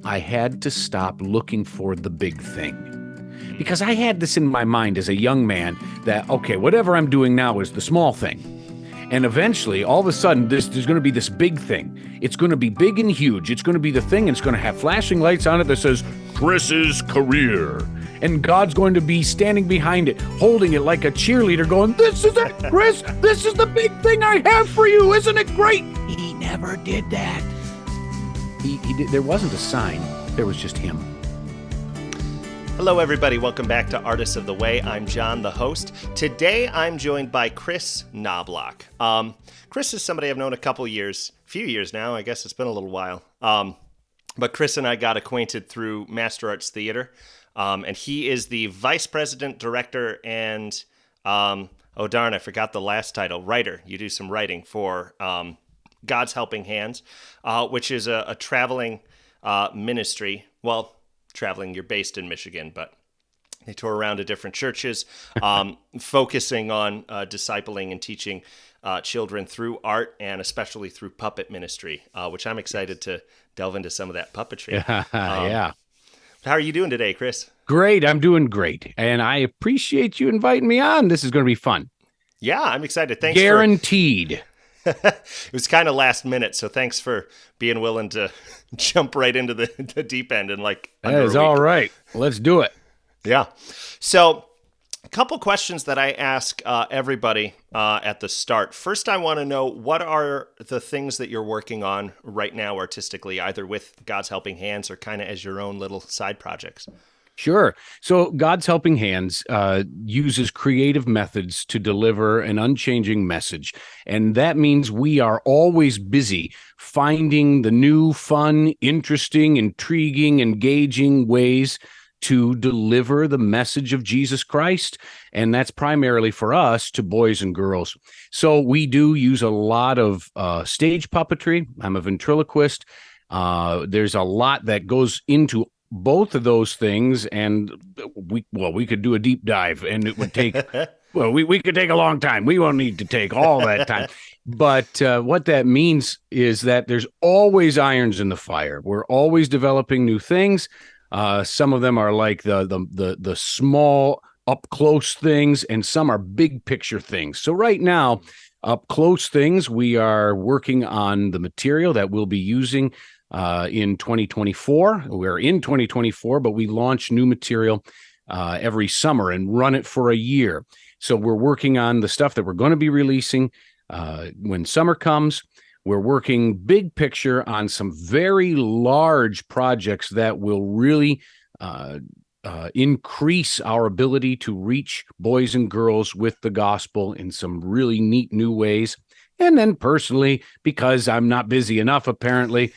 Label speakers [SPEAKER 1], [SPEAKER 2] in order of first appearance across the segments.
[SPEAKER 1] I had to stop looking for the big thing. Because I had this in my mind as a young man that, okay, whatever I'm doing now is the small thing. And eventually, all of a sudden, there's going to be this big thing. It's going to be big and huge. It's going to be the thing, and it's going to have flashing lights on it that says, Chris's career. And God's going to be standing behind it, holding it like a cheerleader, going, this is it, Chris. This is the big thing I have for you. Isn't it great? He never did that. He did. There wasn't a sign. There was just him.
[SPEAKER 2] Hello, everybody. Welcome back to Artists of the Way. I'm John, the host. Today, I'm joined by Chris Knobloch. Chris is somebody I've known a few years now. I guess it's been a little while. But Chris and I got acquainted through Master Arts Theater, and he is the vice president, director, and, I forgot the last title, writer. You do some writing for God's Helping Hands, which is a traveling ministry. Well, traveling, you're based in Michigan, but they tour around to different churches, focusing on discipling and teaching children through art and especially through puppet ministry, which I'm excited to delve into some of that puppetry.
[SPEAKER 1] Yeah.
[SPEAKER 2] How are you doing today, Chris?
[SPEAKER 1] Great. I'm doing great. And I appreciate you inviting me on. This is going to be fun.
[SPEAKER 2] Yeah, I'm excited. Thanks.
[SPEAKER 1] Guaranteed.
[SPEAKER 2] It was kind of last minute, so thanks for being willing to jump right into the deep end and
[SPEAKER 1] That is all right. Let's do it.
[SPEAKER 2] Yeah. So a couple questions that I ask everybody at the start. First, I want to know, what are the things that you're working on right now artistically, either with God's Helping Hands or kind of as your own little side projects?
[SPEAKER 1] Sure. So God's Helping Hands uses creative methods to deliver an unchanging message. And that means we are always busy finding the new, fun, interesting, intriguing, engaging ways to deliver the message of Jesus Christ. And that's primarily for us to boys and girls. So we do use a lot of stage puppetry. I'm a ventriloquist. There's a lot that goes into both of those things, and we could do a deep dive, and it would take we could take a long time. We won't need to take all that time. But what that means is that there's always irons in the fire. We're always developing new things. Some of them are like the small up close things, and some are big picture things. So right now, up close things, we are working on the material that we'll be using in 2024. We're in 2024, but we launch new material every summer and run it for a year. So we're working on the stuff that we're going to be releasing when summer comes. We're working big picture on some very large projects that will really increase our ability to reach boys and girls with the gospel in some really neat new ways. And then personally, because I'm not busy enough, apparently,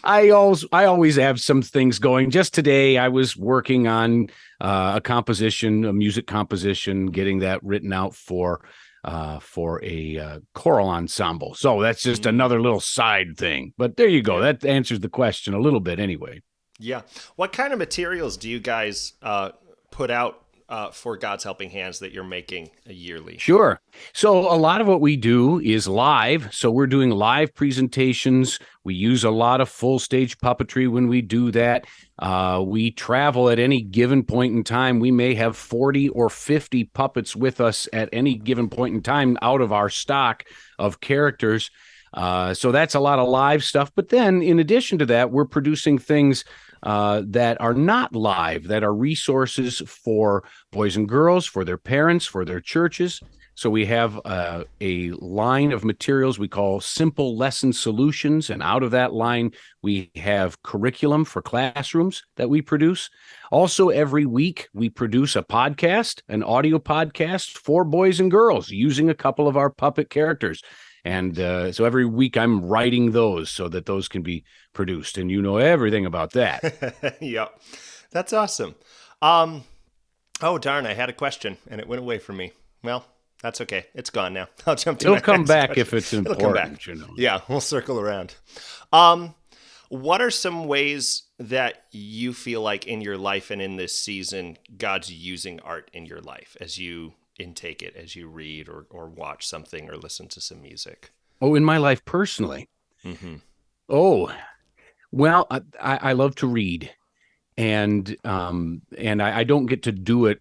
[SPEAKER 1] I always have some things going. Just today, I was working on a music composition, getting that written out for a choral ensemble. So that's just another little side thing. But there you go.
[SPEAKER 2] Yeah.
[SPEAKER 1] That answers the question a little bit anyway.
[SPEAKER 2] Yeah. What kind of materials do you guys put out for God's Helping Hands that you're making yearly?
[SPEAKER 1] Sure. So a lot of what we do is live. So we're doing live presentations. We use a lot of full stage puppetry when we do that. We travel at any given point in time. We may have 40 or 50 puppets with us at any given point in time out of our stock of characters. So that's a lot of live stuff. But then in addition to that, we're producing things that are not live, that are resources for boys and girls, for their parents, for their churches. So we have a line of materials we call Simple Lesson Solutions. And out of that line, we have curriculum for classrooms that we produce. Also, every week, we produce a podcast, an audio podcast for boys and girls using a couple of our puppet characters. And so every week I'm writing those so that those can be produced. And you know everything about that.
[SPEAKER 2] Yeah, that's awesome. Oh, darn, I had a question and it went away from me. Well, that's okay. It's gone now. I'll jump to
[SPEAKER 1] It'll
[SPEAKER 2] my
[SPEAKER 1] come
[SPEAKER 2] next
[SPEAKER 1] back
[SPEAKER 2] question.
[SPEAKER 1] if it's important.
[SPEAKER 2] It'll come back.
[SPEAKER 1] You know.
[SPEAKER 2] Yeah, we'll circle around. What are some ways that you feel like in your life and in this season, God's using art in your life as you intake it, as you read or watch something or listen to some music?
[SPEAKER 1] Oh, in my life personally.
[SPEAKER 2] Mm-hmm.
[SPEAKER 1] Oh, Well, I love to read, and I don't get to do it,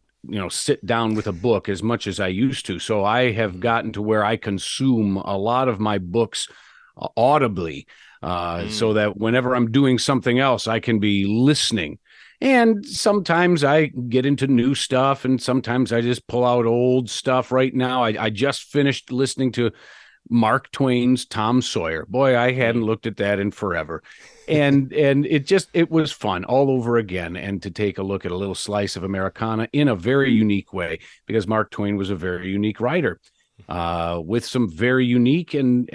[SPEAKER 1] sit down with a book as much as I used to. So I have
[SPEAKER 2] Mm-hmm.
[SPEAKER 1] gotten to where I consume a lot of my books audibly, so
[SPEAKER 2] Mm.
[SPEAKER 1] that whenever I'm doing something else, I can be listening. And sometimes I get into new stuff, and sometimes I just pull out old stuff. Right now, I just finished listening to Mark Twain's Tom Sawyer. Boy, I hadn't
[SPEAKER 2] Mm.
[SPEAKER 1] looked at that in forever. And it was fun all over again, and to take a look at a little slice of Americana in a very unique way, because Mark Twain was a very unique writer, with some very unique and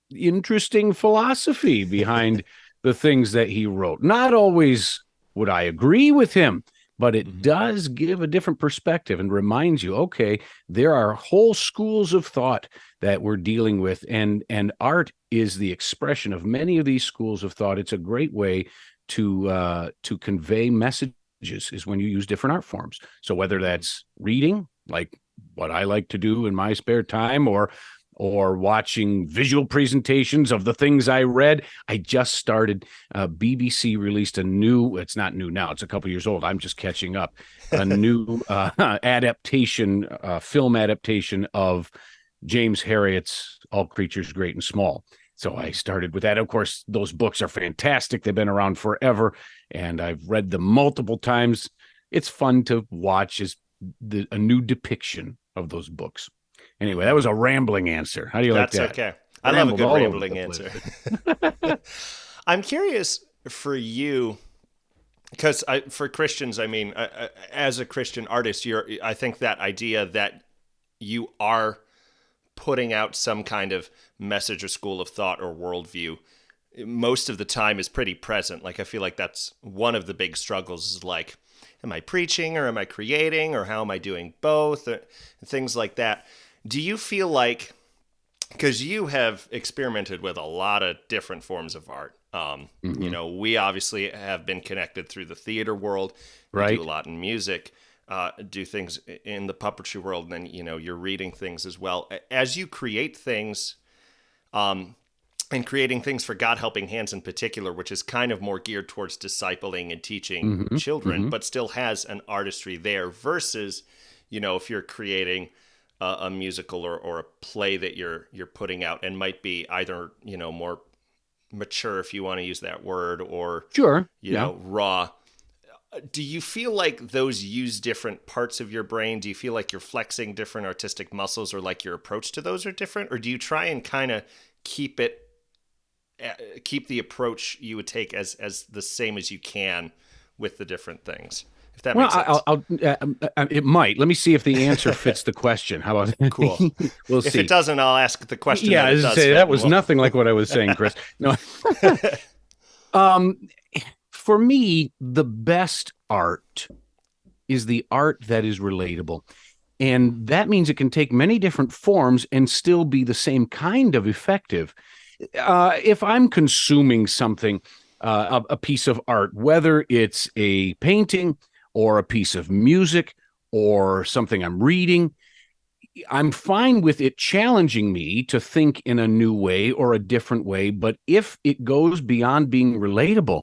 [SPEAKER 1] interesting philosophy behind the things that he wrote. Not always would I agree with him, but it
[SPEAKER 2] Mm-hmm.
[SPEAKER 1] does give a different perspective and reminds you, okay, there are whole schools of thought that we're dealing with, and art is the expression of many of these schools of thought. It's a great way to convey messages, is when you use different art forms. So whether
[SPEAKER 2] Mm-hmm.
[SPEAKER 1] that's reading, like what I like to do in my spare time, or watching visual presentations of the things I read. I just started. BBC released a new. It's not new now. It's a couple years old. I'm just catching up. A new adaptation, film adaptation of James Herriot's All Creatures Great and Small. So I
[SPEAKER 2] Mm.
[SPEAKER 1] started with that. Of course, those books are fantastic. They've been around forever, and I've read them multiple times. It's fun to watch as a new depiction of those books. Anyway, that
[SPEAKER 2] Mm-hmm.
[SPEAKER 1] was a rambling answer. How do you like
[SPEAKER 2] That's
[SPEAKER 1] that?
[SPEAKER 2] okay. I love a
[SPEAKER 1] Rambled
[SPEAKER 2] good
[SPEAKER 1] all over
[SPEAKER 2] rambling
[SPEAKER 1] the place.
[SPEAKER 2] answer. I'm curious for you because for Christians, I mean, as a Christian artist, I think that idea that you are putting out some kind of message or school of thought or worldview most of the time is pretty present. Like, I feel like that's one of the big struggles is like, am I preaching or am I creating or how am I doing both? Or things like that. Do you feel like, because you have experimented with a lot of different forms of art.
[SPEAKER 1] Hmm.
[SPEAKER 2] We obviously have been connected through the theater world. You do a
[SPEAKER 1] Right?
[SPEAKER 2] lot in music, do things in the puppetry world, and then you're reading things as well. As you create things, um, and creating things for God Helping Hands in particular, which is kind of more geared towards discipling and teaching
[SPEAKER 1] Hmm.
[SPEAKER 2] children,
[SPEAKER 1] Hmm.
[SPEAKER 2] but still has an artistry there. Versus, if you're creating a musical or a play that you're putting out and might be either more mature, if you want to use that word, or
[SPEAKER 1] Sure. Yeah.
[SPEAKER 2] raw. Do you feel like those use different parts of your brain? Do you feel like you're flexing different artistic muscles, or like your approach to those are different, or do you try and kind of keep it keep the approach you would take as the same as you can with the different things, if that
[SPEAKER 1] Well,
[SPEAKER 2] makes sense?
[SPEAKER 1] it might. Let me see if the answer fits the question. How about
[SPEAKER 2] Cool.
[SPEAKER 1] we'll
[SPEAKER 2] If it
[SPEAKER 1] see.
[SPEAKER 2] doesn't, I'll ask the question
[SPEAKER 1] Yeah,
[SPEAKER 2] that it
[SPEAKER 1] as I
[SPEAKER 2] does
[SPEAKER 1] say,
[SPEAKER 2] fit,
[SPEAKER 1] that
[SPEAKER 2] and
[SPEAKER 1] was
[SPEAKER 2] we'll.
[SPEAKER 1] nothing like what I was saying, Chris. No. um, for me, the best art is the art that is relatable. And that means it can take many different forms and still be the same kind of effective. If I'm consuming something, a piece of art, whether it's a painting or a piece of music or something I'm reading, I'm fine with it challenging me to think in a new way or a different way. But if it goes beyond being relatable,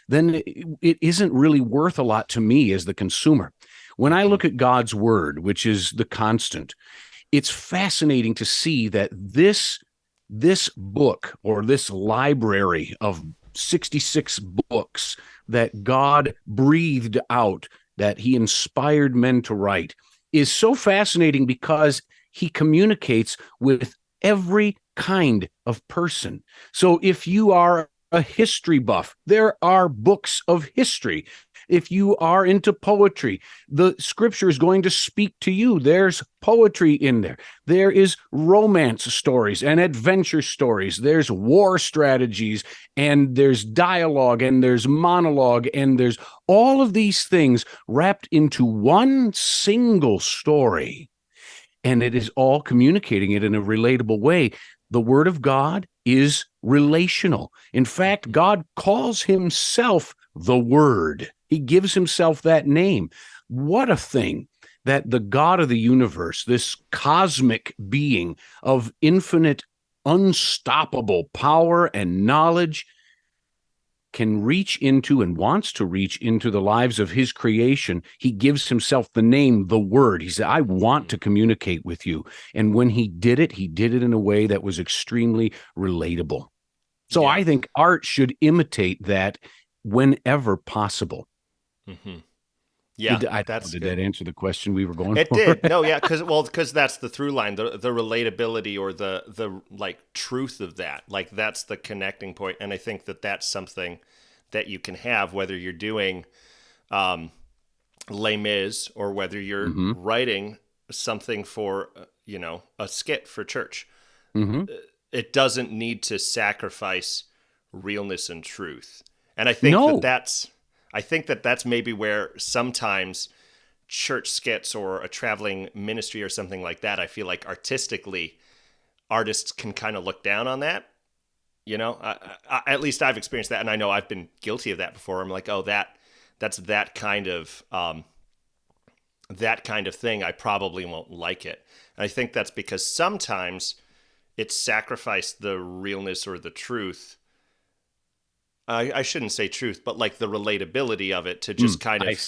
[SPEAKER 1] then it isn't really worth a lot to me as the consumer. When I
[SPEAKER 2] Mhm.
[SPEAKER 1] look at God's word, which is the constant, it's fascinating to see that this book, or this library of 66 books that God breathed out, that he inspired men to write, is so fascinating because he communicates with every kind of person. So if you are a history buff, there are books of history. If you are into poetry, the scripture is going to speak to you. There's poetry in there. There is romance stories and adventure stories. There's war strategies, and there's dialogue, and there's monologue, and there's all of these things wrapped into one single story. And it is all communicating it in a relatable way. The word of God is relational. In fact,
[SPEAKER 2] Mhm.
[SPEAKER 1] God calls himself the Word. He gives himself that name. What a thing that the God of the universe, this cosmic being of infinite, unstoppable power and knowledge, can reach into and wants to reach into the lives of his creation, he gives himself the name, the Word. He said, I want to communicate with you. And when he did it in a way that was extremely relatable. So I think art should imitate that whenever possible.
[SPEAKER 2] Mm-hmm. Yeah,
[SPEAKER 1] did that answer the question we were going
[SPEAKER 2] it
[SPEAKER 1] for?
[SPEAKER 2] It did. No, yeah, because that's the through line, the relatability or the like truth of that. Like that's the connecting point, and I think that that's something that you can have whether you're doing Les Mis or whether you're writing something for a skit for church. It doesn't need to sacrifice realness and truth, and I think that's maybe where sometimes church skits or a traveling ministry or something like that, I feel like artistically, artists can kind of look down on that. At least I've experienced that, and I know I've been guilty of that before. I'm like, oh, that's that kind of thing. I probably won't like it. And I think that's because sometimes it's sacrificed the realness or the truth. I shouldn't say truth, but like the relatability of it to just kind of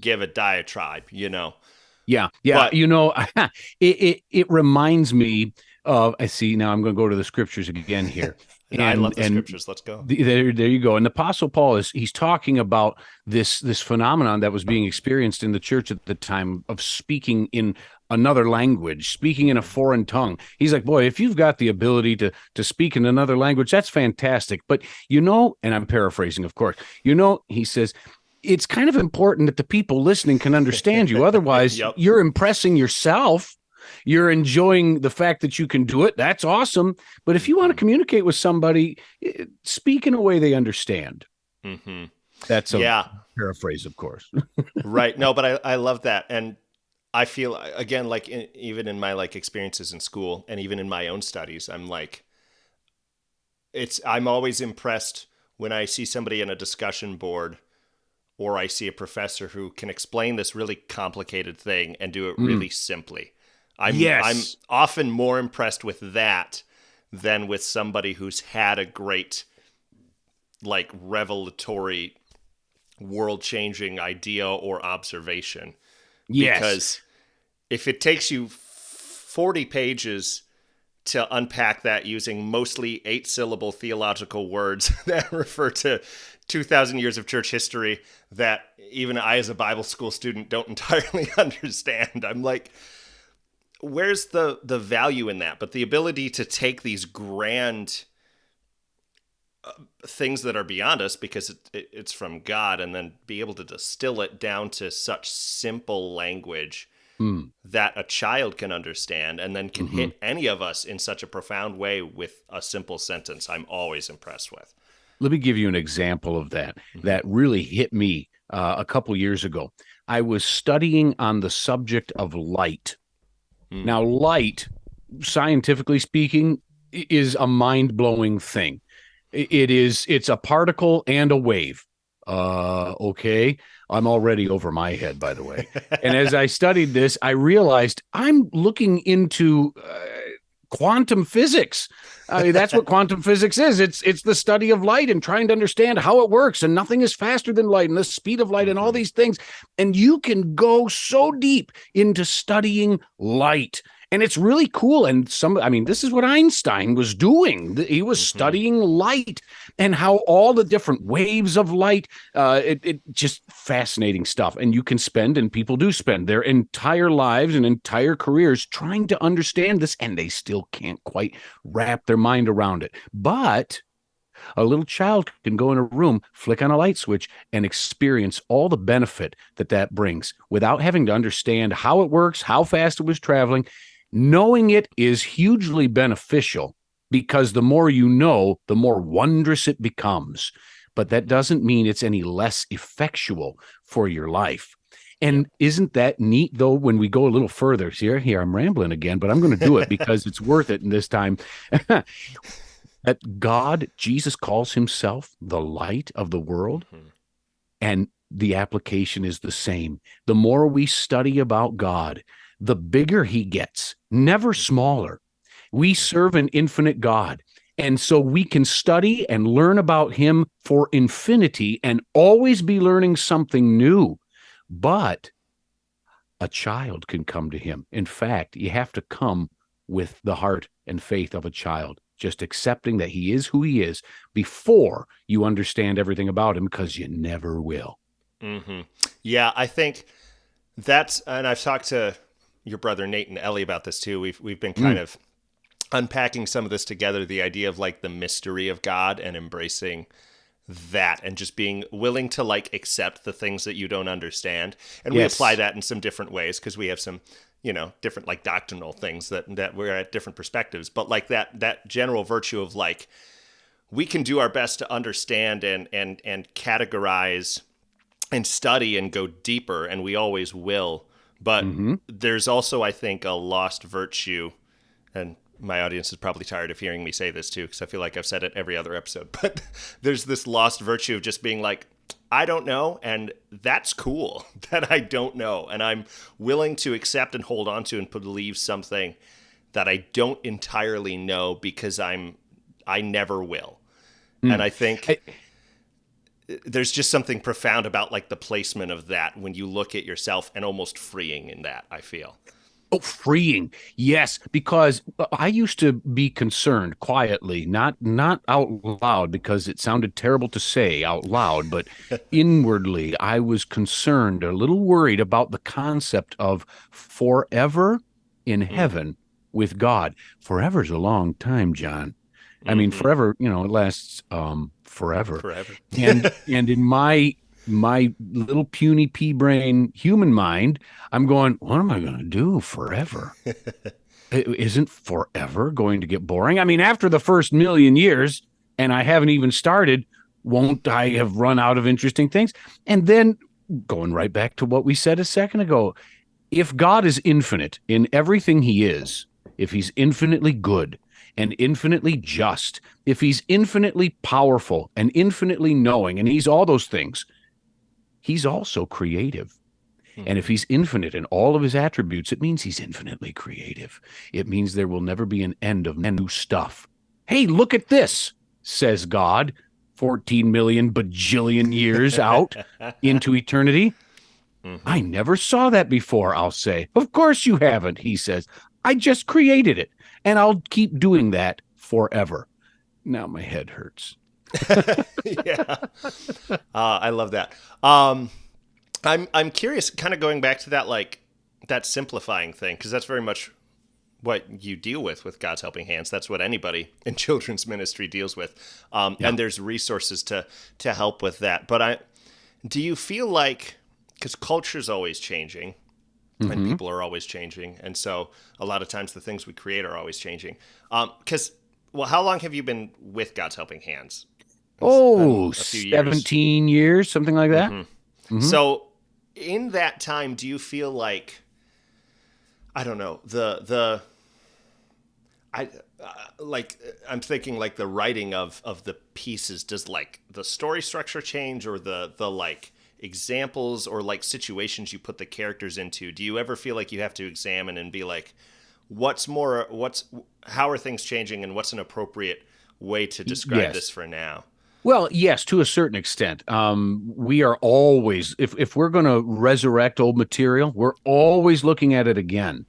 [SPEAKER 2] give a diatribe,
[SPEAKER 1] Yeah. But, it reminds me of, I see, now I'm going to go to the scriptures again here.
[SPEAKER 2] I love the scriptures. Let's go.
[SPEAKER 1] There you go. And the Apostle Paul he's talking about this phenomenon that was being experienced in the church at the time of speaking in another language, speaking in a foreign tongue. He's like, boy, if you've got the ability to speak in another language, that's fantastic. But, and I'm paraphrasing, of course, he says, it's kind of important that the people listening can understand you. Otherwise, you're impressing yourself. You're enjoying the fact that you can do it. That's awesome. But if you want to communicate with somebody, speak in a way they understand.
[SPEAKER 2] Mm-hmm.
[SPEAKER 1] That's a paraphrase, of course.
[SPEAKER 2] Right. No, but I love that. And I feel, again, like even in my like experiences in school and even in my own studies, I'm like, I'm always impressed when I see somebody in a discussion board or I see a professor who can explain this really complicated thing and do it really simply. I'm often more impressed with that than with somebody who's had a great, like, revelatory, world-changing idea or observation.
[SPEAKER 1] Yes.
[SPEAKER 2] Because if it takes you 40 pages to unpack that using mostly 8-syllable theological words that refer to 2,000 years of church history that even I, as a Bible school student, don't entirely understand, I'm like, where's the value in that? But the ability to take these grand things that are beyond us because it's from God and then be able to distill it down to such simple language that a child can understand and then can hit any of us in such a profound way with a simple sentence, I'm always impressed with.
[SPEAKER 1] Let me give you an example of that that really hit me a couple years ago. I was studying on the subject of light. Now, light, scientifically speaking, is a mind-blowing thing. It's a particle and a wave. Okay. I'm already over my head, by the way. And as I studied this, I realized I'm looking into quantum physics. That's what quantum physics is. It's the study of light and trying to understand how it works. And nothing is faster than light and the speed of light and all these things. And you can go so deep into studying light. And it's really cool. And this is what Einstein was doing. He was studying light and how all the different waves of light, it just fascinating stuff. And you can spend, and people do spend their entire lives and entire careers trying to understand this, and they still can't quite wrap their mind around it. But a little child can go in a room, flick on a light switch, and experience all the benefit that brings without having to understand how it works, how fast it was traveling. Knowing it is hugely beneficial because the more you know, the more wondrous it becomes. But that doesn't mean it's any less effectual for your life. And isn't that neat, though, when we go a little further? See, here I'm rambling again, but I'm going to do it because it's worth it in this time. That God, Jesus calls himself the light of the world. And the application is the same. The more we study about God, the bigger he gets, never smaller. We serve an infinite God, And so we can study and learn about him for infinity and always be learning something new. But a child can come to him. In fact, you have to come with the heart and faith of a child, just accepting that he is who he is before you understand everything about him, because you never will.
[SPEAKER 2] Mm-hmm. Yeah, I think and I've talked to your brother Nate and Ellie about this too. We've been kind of unpacking some of this together, the idea of like the mystery of God and embracing that and just being willing to like accept the things that you don't understand. And we apply that in some different ways because we have some, different like doctrinal things that we're at different perspectives. But like that general virtue of like, we can do our best to understand and categorize and study and go deeper, and we always will. But there's also, I think, a lost virtue, and my audience is probably tired of hearing me say this too, because I feel like I've said it every other episode, but there's this lost virtue of just being like, I don't know, and that's cool that I don't know, and I'm willing to accept and hold on to and believe something that I don't entirely know because I never will. And I think there's just something profound about like the placement of that when you look at yourself, and almost freeing in that, I feel.
[SPEAKER 1] Oh, freeing. Yes, because I used to be concerned quietly, not out loud, because it sounded terrible to say out loud, but inwardly I was concerned, a little worried about the concept of forever in heaven with God. Forever's a long time, John. I mean, forever, it lasts forever.
[SPEAKER 2] Forever.
[SPEAKER 1] And in my little puny pea brain human mind, I'm going, what am I going to do forever? Isn't forever going to get boring? I mean, after the first million years, and I haven't even started, won't I have run out of interesting things? And then going right back to what we said a second ago, if God is infinite in everything he is, if he's infinitely good and infinitely just, if he's infinitely powerful and infinitely knowing, and he's all those things, he's also creative. And if he's infinite in all of his attributes, it means he's infinitely creative. It means there will never be an end of new stuff. Hey, look at this, says God, 14 million bajillion years out into eternity. I never saw that before, I'll say. Of course you haven't, he says. I just created it, and I'll keep doing that forever. Now my head hurts.
[SPEAKER 2] Yeah. I love that. I'm curious, kind of going back to that, like that simplifying thing, because that's very much what you deal with God's Helping Hands. That's what anybody in children's ministry deals with. And there's resources to help with that. But do you feel like, because culture's always changing and people are always changing, and so a lot of times the things we create are always changing. How long have you been with God's Helping Hands?
[SPEAKER 1] Oh, 17 years, something like that.
[SPEAKER 2] So in that time, do you feel like, I don't know, I'm thinking like the writing of the pieces, does like the story structure change, or the like examples or like situations you put the characters into? Do you ever feel like you have to examine and be like, how are things changing, and what's an appropriate way to describe this for now?
[SPEAKER 1] Well, yes, to a certain extent. We are always, if we're going to resurrect old material, we're always looking at it again.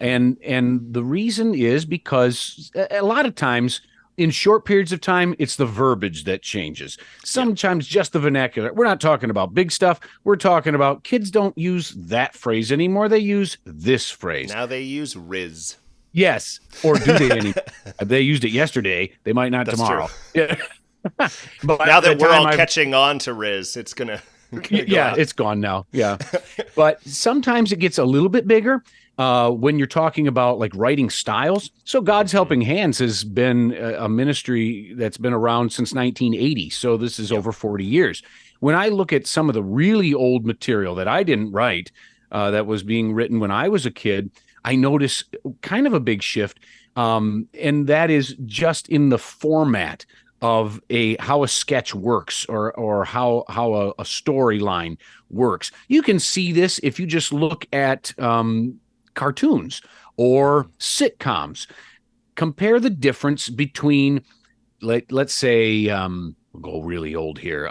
[SPEAKER 1] And the reason is because a lot of times in short periods of time, it's the verbiage that changes. Sometimes just the vernacular. We're not talking about big stuff. We're talking about kids don't use that phrase anymore. They use this phrase.
[SPEAKER 2] Now they use Riz.
[SPEAKER 1] Yes. Or do they anymore? They used it yesterday. They might not tomorrow. Yeah.
[SPEAKER 2] But now that we're all catching on to Riz, it's gonna
[SPEAKER 1] it's gone now. Yeah. But sometimes it gets a little bit bigger when you're talking about like writing styles. So God's Helping Hands has been a ministry that's been around since 1980. So this is over 40 years. When I look at some of the really old material that I didn't write, that was being written when I was a kid, I notice kind of a big shift. And that is just in the format of how a sketch works, or how a storyline works. You can see this if you just look at cartoons or sitcoms. Compare the difference between let's say we'll go really old here.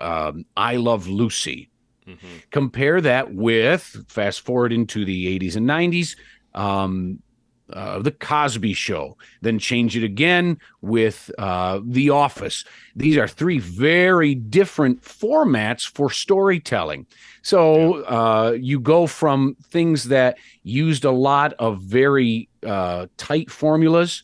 [SPEAKER 1] I Love Lucy.
[SPEAKER 2] Mm-hmm.
[SPEAKER 1] Compare that with fast forward into the 80s and 90s. Um, the Cosby Show, then change it again with The Office. These are three very different formats for storytelling. So you go from things that used a lot of very tight formulas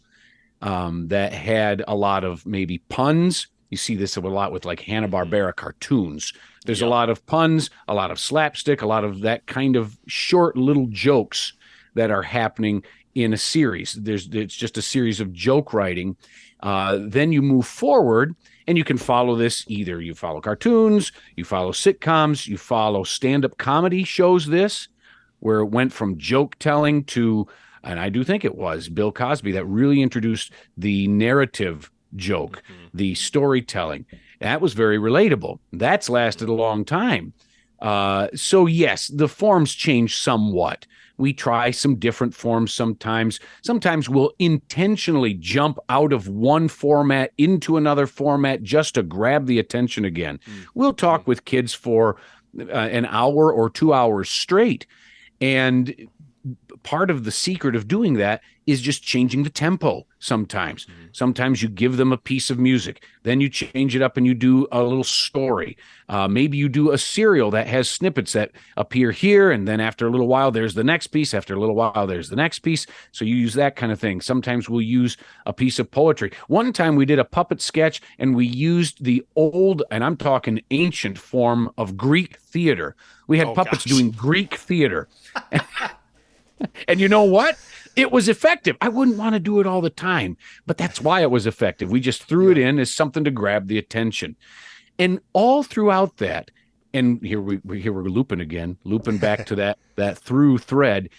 [SPEAKER 1] that had a lot of maybe puns. You see this a lot with like Hanna-Barbera cartoons. There's a
[SPEAKER 2] Yep.
[SPEAKER 1] lot of puns, a lot of slapstick, a lot of that kind of short little jokes that are happening in a series. It's just a series of joke writing. Then you move forward and you can follow this either you follow cartoons, you follow sitcoms, you follow stand-up comedy shows this, where it went from joke telling to, and I do think it was Bill Cosby that really introduced the narrative joke,
[SPEAKER 2] Mm-hmm.
[SPEAKER 1] the storytelling. That was very relatable. That's lasted a long time. So yes, the forms change somewhat. We try some different forms sometimes. Sometimes we'll intentionally jump out of one format into another format just to grab the attention again. We'll
[SPEAKER 2] Mm-hmm.
[SPEAKER 1] talk with kids for an hour or 2 hours straight. And part of the secret of doing that is just changing the tempo sometimes.
[SPEAKER 2] Mm-hmm.
[SPEAKER 1] Sometimes you give them a piece of music, then you change it up and you do a little story. Maybe you do a serial that has snippets that appear here, and then after a little while, there's the next piece. After a little while, there's the next piece. So you use that kind of thing. Sometimes we'll use a piece of poetry. One time we did a puppet sketch and we used the old, and I'm talking ancient form of Greek theater. We had
[SPEAKER 2] Oh
[SPEAKER 1] puppets
[SPEAKER 2] gosh.
[SPEAKER 1] doing Greek theater. And you know what? It was effective. I wouldn't want to do it all the time, but that's why it was effective. We just threw it in as something to grab the attention. And all throughout that, and we're looping again, looping back to that through thread,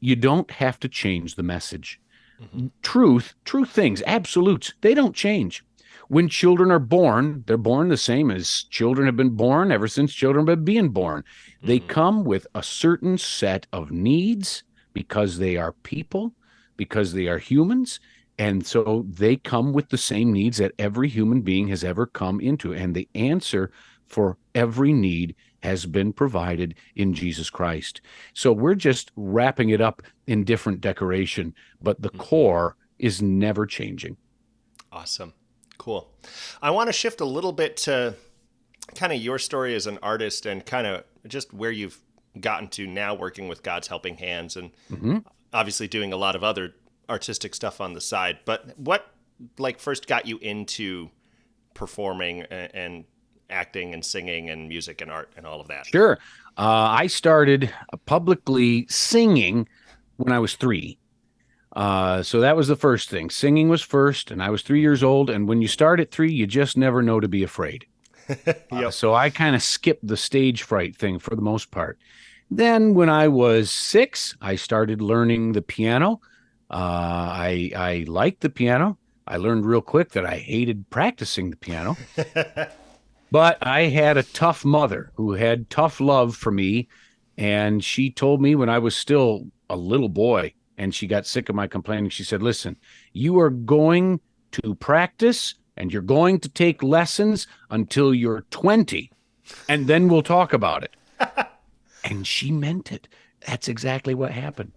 [SPEAKER 1] you don't have to change the message.
[SPEAKER 2] Mm-hmm.
[SPEAKER 1] Truth things, absolutes, they don't change. When children are born, they're born the same as children have been born ever since children have been being born. They
[SPEAKER 2] Mm-hmm.
[SPEAKER 1] come with a certain set of needs because they are people, because they are humans. And so they come with the same needs that every human being has ever come into. And the answer for every need has been provided in Jesus Christ. So we're just wrapping it up in different decoration, but the
[SPEAKER 2] Mm-hmm.
[SPEAKER 1] core is never changing.
[SPEAKER 2] Awesome. Cool. I want to shift a little bit to kind of your story as an artist and kind of just where you've gotten to now working with God's Helping Hands and
[SPEAKER 1] Mm-hmm.
[SPEAKER 2] obviously doing a lot of other artistic stuff on the side. But what first got you into performing and acting and singing and music and art and all of that?
[SPEAKER 1] Sure. I started publicly singing when I was 3. So that was the first thing. Singing was first, and I was 3 years old. And when you start at 3, you just never know to be afraid.
[SPEAKER 2] Yep.
[SPEAKER 1] So I kind of skipped the stage fright thing for the most part. Then when I was 6, I started learning the piano. I liked the piano. I learned real quick that I hated practicing the piano. But I had a tough mother who had tough love for me. And she told me when I was still a little boy and she got sick of my complaining, she said, listen, you are going to practice and you're going to take lessons until you're 20, and then we'll talk about it. And she meant it. That's exactly what happened.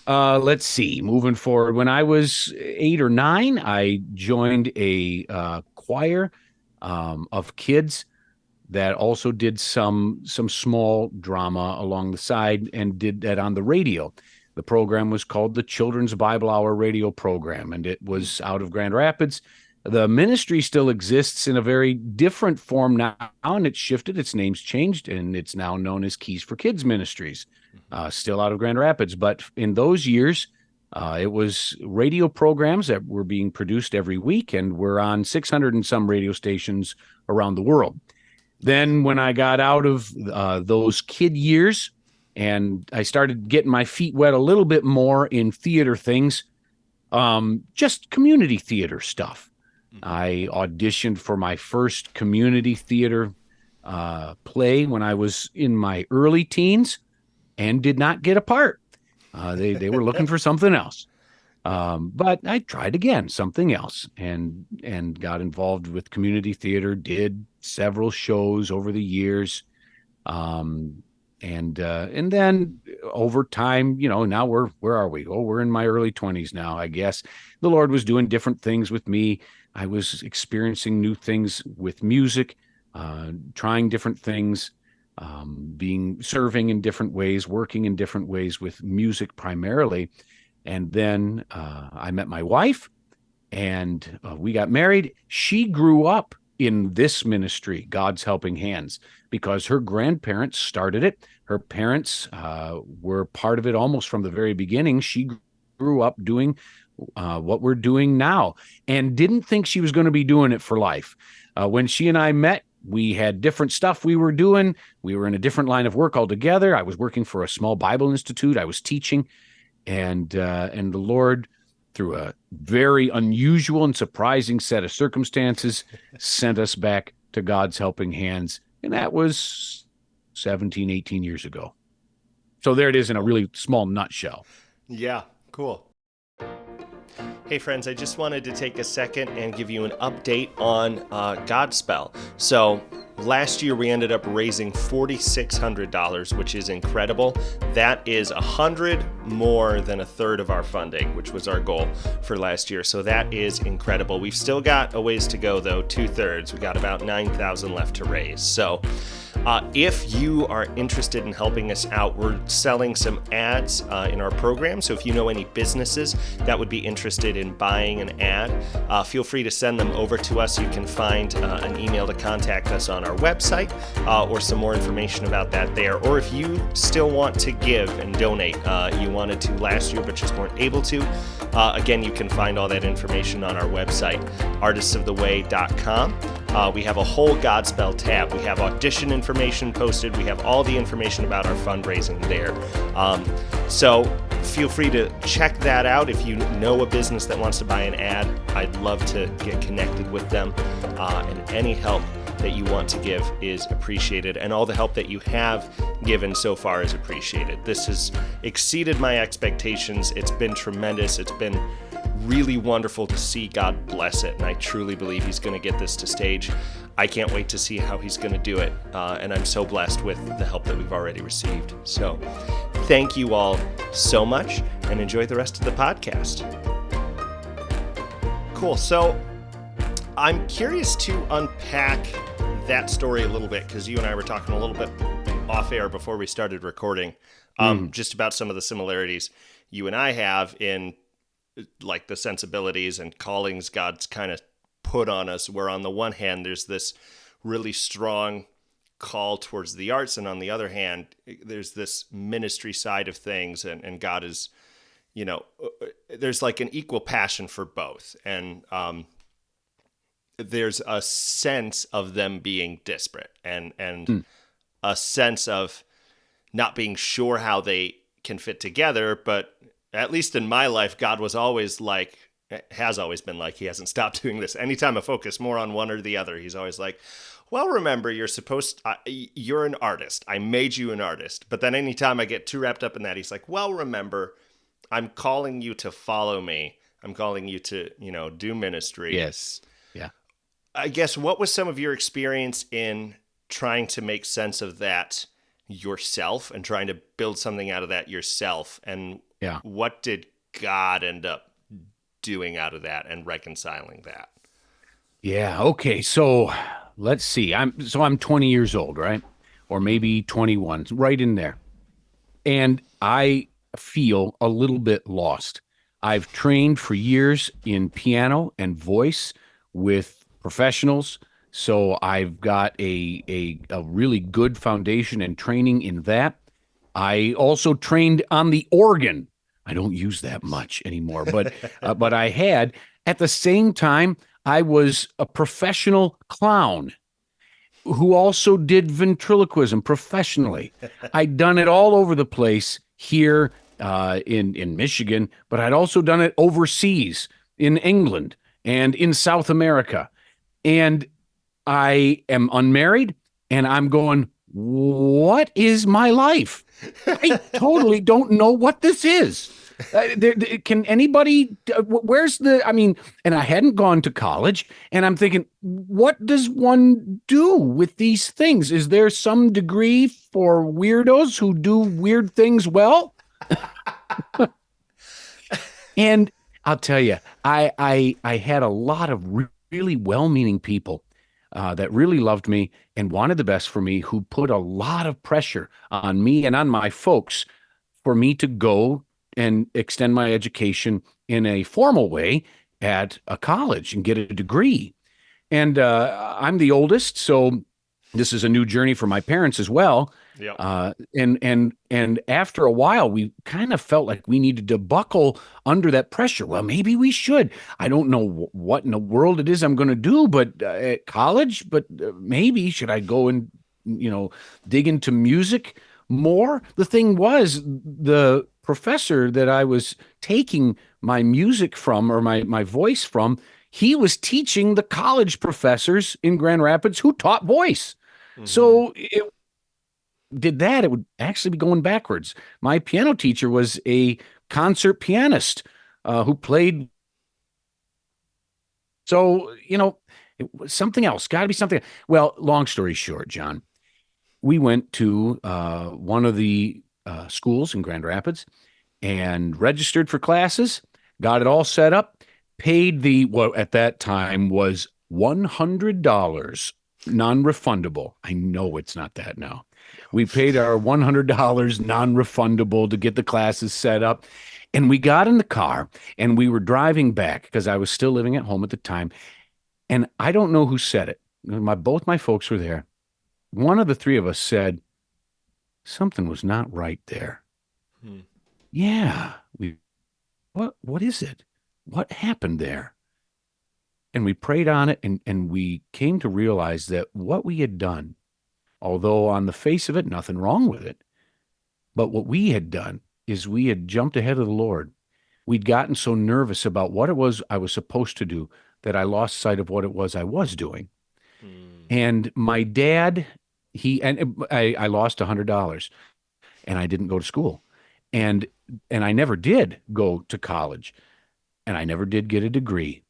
[SPEAKER 1] Let's see. Moving forward, when I was 8 or 9, I joined a choir of kids that also did some small drama along the side and did that on the radio. The program was called the Children's Bible Hour radio program, and it was out of Grand Rapids. The ministry still exists in a very different form now, and it's shifted. Its name's changed, and it's now known as Keys for Kids Ministries, still out of Grand Rapids. But in those years, it was radio programs that were being produced every week, and we're on 600 and some radio stations around the world. Then when I got out of those kid years and I started getting my feet wet a little bit more in theater things, just community theater stuff. I auditioned for my first community theater play when I was in my early teens and did not get a part. They were looking for something else. But I tried again, something else, and got involved with community theater, did several shows over the years. Um, and then over time, now where are we? Oh, we're in my early 20s now, I guess. The Lord was doing different things with me. I was experiencing new things with music, trying different things, being serving in different ways, working in different ways with music primarily. And then I met my wife, and we got married. She grew up in this ministry, God's Helping Hands, because her grandparents started it. Her parents were part of it almost from the very beginning. She grew up doing what we're doing now and didn't think she was going to be doing it for life. When she and I met, we had different stuff we were doing. We were in a different line of work altogether. I was working for a small Bible institute. I was teaching, and the Lord, through a very unusual and surprising set of circumstances, sent us back to God's Helping Hands. And that was 17, 18 years ago. So there it is in a really small nutshell.
[SPEAKER 2] Yeah, cool. Hey friends, I just wanted to take a second and give you an update on Godspell. So last year we ended up raising $4,600, which is incredible. That is 100 more than a third of our funding, which was our goal for last year. So that is incredible. We've still got a ways to go though, 2/3. We got about 9,000 left to raise. So if you are interested in helping us out, we're selling some ads in our program. So if you know any businesses that would be interested in buying an ad, feel free to send them over to us. You can find an email to contact us on our website or some more information about that there. Or if you still want to give and donate, you wanted to last year but just weren't able to, again, you can find all that information on our website, artistsoftheway.com. We have a whole Godspell tab. We have audition information posted. We have all the information about our fundraising there. So feel free to check that out. If you know a business that wants to buy an ad, I'd love to get connected with them. And any help that you want to give is appreciated. And all the help that you have given so far is appreciated. This has exceeded my expectations. It's been tremendous. It's been really wonderful to see God bless it, and I truly believe He's going to get this to stage. I can't wait to see how He's going to do it, and I'm so blessed with the help that we've already received. So thank you all so much, and enjoy the rest of the podcast. Cool. So I'm curious to unpack that story a little bit, because you and I were talking a little bit off air before we started recording, just about some of the similarities you and I have in like the sensibilities and callings God's kind of put on us, where on the one hand there's this really strong call towards the arts, and on the other hand there's this ministry side of things, and God is, there's like an equal passion for both, and there's a sense of them being disparate, and a sense of not being sure how they can fit together. But at least in my life, God was always like, has always been like, He hasn't stopped doing this. Anytime I focus more on one or the other, He's always like, well, remember, you're an artist. I made you an artist. But then anytime I get too wrapped up in that, He's like, well, remember, I'm calling you to follow me. I'm calling you to, do ministry.
[SPEAKER 1] Yes. Yeah.
[SPEAKER 2] I guess, what was some of your experience in trying to make sense of that yourself and trying to build something out of that yourself? And what did God end up doing out of that and reconciling that?
[SPEAKER 1] Yeah. Okay. So let's see. I'm 20 years old, right? Or maybe 21, right in there. And I feel a little bit lost. I've trained for years in piano and voice with professionals. So I've got a really good foundation and training in that. I also trained on the organ. I don't use that much anymore, but I had. At the same time, I was a professional clown who also did ventriloquism professionally. I'd done it all over the place here in Michigan, but I'd also done it overseas in England and in South America. And I am unmarried, and I'm going, what is my life? I totally don't know what this is. Can anybody? Where's the? I mean, and I hadn't gone to college, and I'm thinking, what does one do with these things? Is there some degree for weirdos who do weird things well? And I'll tell you, I had a lot of really well-meaning people that really loved me and wanted the best for me, who put a lot of pressure on me and on my folks for me to go and extend my education in a formal way at a college and get a degree. And I'm the oldest, so this is a new journey for my parents as well.
[SPEAKER 2] Yep.
[SPEAKER 1] And after a while, we kind of felt like we needed to buckle under that pressure. Well, maybe we should. I don't know what in the world it is I'm going to do, but at college, but maybe should I go and dig into music more? The thing was, the professor that I was taking my music from, or my voice from, he was teaching the college professors in Grand Rapids who taught voice.
[SPEAKER 2] Hmm.
[SPEAKER 1] So it did that, it would actually be going backwards. My piano teacher was a concert pianist who played. So, it was something else. Got to be something. Well, long story short, John, we went to one of the schools in Grand Rapids and registered for classes, got it all set up, paid what at that time was $100 non-refundable. I know it's not that now. We paid our $100 non-refundable to get the classes set up. And we got in the car and we were driving back because I was still living at home at the time. And I don't know who said it. Both my folks were there. One of the three of us said, something was not right there.
[SPEAKER 2] Hmm.
[SPEAKER 1] Yeah, what is it? What happened there? And we prayed on it, and we came to realize that what we had done, although on the face of it, nothing wrong with it, but what we had done is we had jumped ahead of the Lord. We'd gotten so nervous about what it was I was supposed to do that I lost sight of what it was I was doing.
[SPEAKER 2] Hmm.
[SPEAKER 1] And my dad, I lost $100, and I didn't go to school. And and I never did go to college, and I never did get a degree.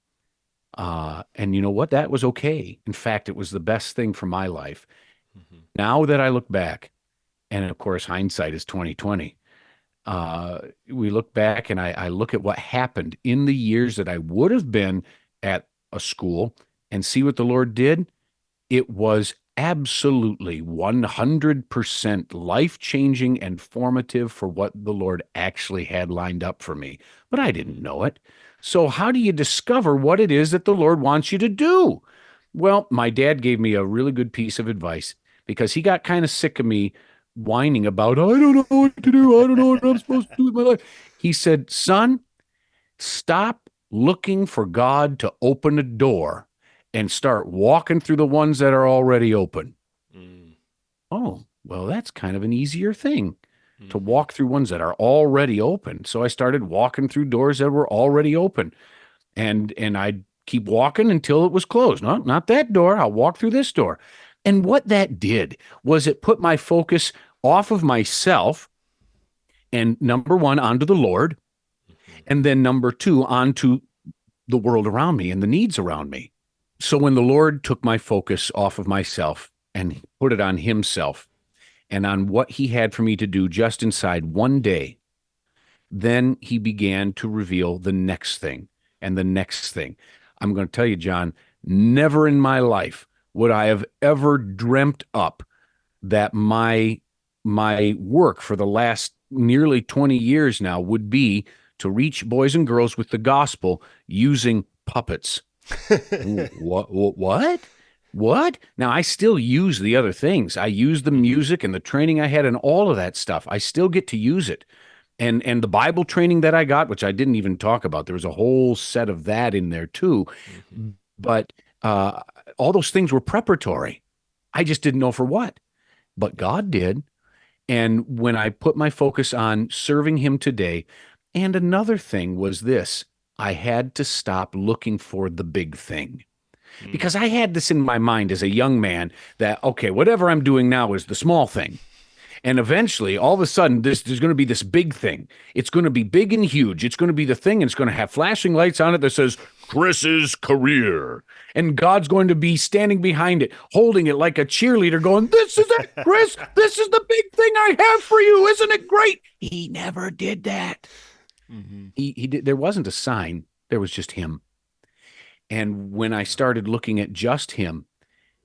[SPEAKER 1] And you know what? That was okay. In fact, it was the best thing for my life.
[SPEAKER 2] Hmm.
[SPEAKER 1] Now that I look back, and of course, hindsight is 2020. We look back, and I look at what happened in the years that I would have been at a school and see what the Lord did. It was absolutely 100% life changing and formative for what the Lord actually had lined up for me. But I didn't know it. So, how do you discover what it is that the Lord wants you to do? Well, my dad gave me a really good piece of advice because he got kind of sick of me whining about, I don't know what to do. I don't know what I'm supposed to do with my life. He said, son, stop looking for God to open a door and start walking through the ones that are already open.
[SPEAKER 2] Hmm.
[SPEAKER 1] Oh, well, that's kind of an easier thing to
[SPEAKER 2] Hmm.
[SPEAKER 1] walk through ones that are already open. So I started walking through doors that were already open, and I'd keep walking until it was closed. No, not that door. I'll walk through this door. And what that did was it put my focus off of myself and number one onto the Lord, and then number two onto the world around me and the needs around me. So when the Lord took my focus off of myself and put it on himself and on what he had for me to do just inside one day, then he began to reveal the next thing and the next thing. I'm going to tell you, John, never in my life would I have ever dreamt up that my work for the last nearly 20 years now would be to reach boys and girls with the gospel using puppets. What? What? Now, I still use the other things. I use the
[SPEAKER 2] Hmm.
[SPEAKER 1] music and the training I had and all of that stuff. I still get to use it. And the Bible training that I got, which I didn't even talk about, there was a whole set of that in there too.
[SPEAKER 2] Hmm.
[SPEAKER 1] But all those things were preparatory. I just didn't know for what. But God did. And when I put my focus on serving him today, and another thing was this, I had to stop looking for the big thing
[SPEAKER 2] Hmm.
[SPEAKER 1] because I had this in my mind as a young man that, okay, whatever I'm doing now is the small thing. And eventually, all of a sudden, there's going to be this big thing. It's going to be big and huge. It's going to be the thing, and it's going to have flashing lights on it that says Chris's career. And God's going to be standing behind it, holding it like a cheerleader, going, "This is it, Chris. This is the big thing I have for you. Isn't it great?" He never did that.
[SPEAKER 2] Mm-hmm.
[SPEAKER 1] He did. There wasn't a sign. There was just him. And when I started looking at just him,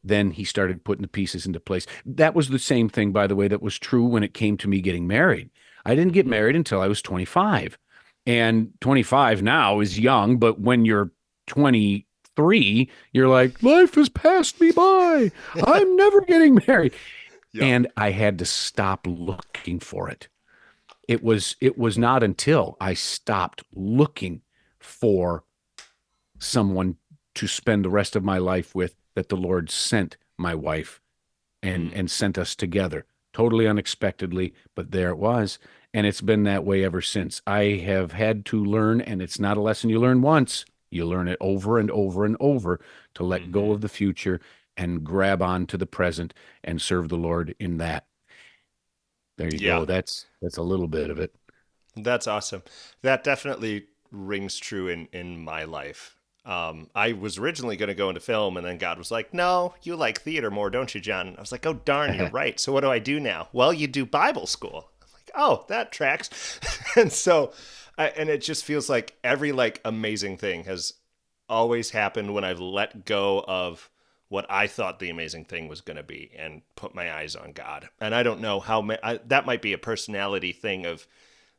[SPEAKER 1] then he started putting the pieces into place. That was the same thing, by the way, that was true when it came to me getting married. I didn't get married until I was 25. And 25 now is young, but when you're 23, you're like, life has passed me by. I'm never getting married.
[SPEAKER 2] Yeah.
[SPEAKER 1] And I had to stop looking for it. It was not until I stopped looking for someone to spend the rest of my life with that the Lord sent my wife and sent us together, totally unexpectedly, but there it was. And it's been that way ever since. I have had to learn, and it's not a lesson you learn once. You learn it over and over and over to let go of the future and grab on to the present and serve the Lord in that. There you go. That's a little bit of it.
[SPEAKER 2] That's awesome. That definitely rings true in my life. I was originally going to go into film, and then God was like, "No, you like theater more, don't you, John?" And I was like, "Oh, darn, you're right. So what do I do now?" "Well, you do Bible school." I'm like, "Oh, that tracks." And so, and it just feels like every amazing thing has always happened when I've let go of what I thought the amazing thing was going to be and put my eyes on God. And I don't know how that might be a personality thing of